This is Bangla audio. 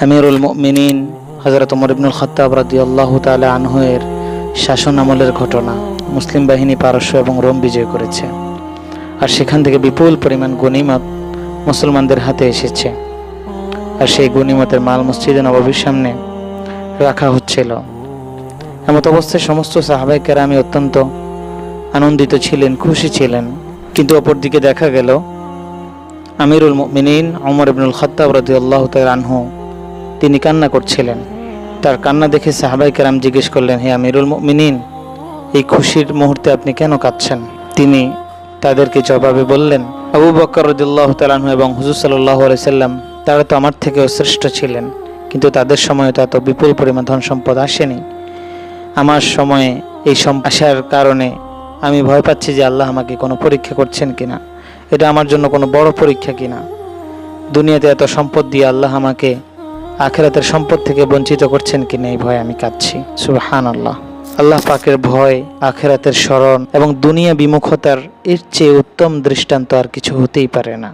আমিরুল মুমিনিন হযরত ওমর ইবনুল খাত্তাব রাদিয়াল্লাহু তাআলা আনহু এর শাসন আমলের ঘটনা। মুসলিম বাহিনী পারস্য এবং রোম বিজয় করেছে, আর সেখান থেকে বিপুল পরিমাণ গনিমত মুসলমানদের হাতে এসেছে। আর সেই গনিমতের মাল মসজিদে নববীর সামনে রাখা হচ্ছিল। এমত অবস্থায় সমস্ত সাহাবায়ে কেরাম অত্যন্ত আনন্দিত ছিলেন, খুশি ছিলেন। কিন্তু অপরদিকে দেখা গেল আমিরুল মুমিনিন ওমর ইবনুল খাত্তাব রাদিয়াল্লাহু তাআলা আনহু তিনি কান্না করছিলেন। তার কান্না দেখে সাহাবায়ে কেরাম জিজ্ঞেস করলেন, হে আমিরুল মুমিনিন, এই খুশির মুহূর্তে আপনি কেন কাঁদছেন? তিনি তাদেরকে জবাবে বললেন, আবু বকর রাদিয়াল্লাহু তাআলা আনহু এবং হুজুর সাল্লাল্লাহু আলাইহি সাল্লাম তারা তো আমার থেকেও শ্রেষ্ঠ ছিলেন, কিন্তু তাদের সময়ে তো এত বিপুল পরিমাণ ধন সম্পদ আসেনি। আমার সময়ে এই আসার কারণে আমি ভয় পাচ্ছি যে আল্লাহ আমাকে কোনো পরীক্ষা করছেন কিনা, এটা আমার জন্য কোনো বড় পরীক্ষা কিনা। দুনিয়াতে এত সম্পদ দিয়ে আল্লাহ আমাকে আখিরাতের সম্পদ থেকে বঞ্চিত করছেন কিনা, এই ভয়ে আমি কাঁদছি। সুবহানাল্লাহ। আল্লাহ পাকের ভয়, আখিরাতের স্মরণ এবং দুনিয়া বিমুখতার এর চেয়ে উত্তম দৃষ্টান্ত আর কিছু হতেই পারে না।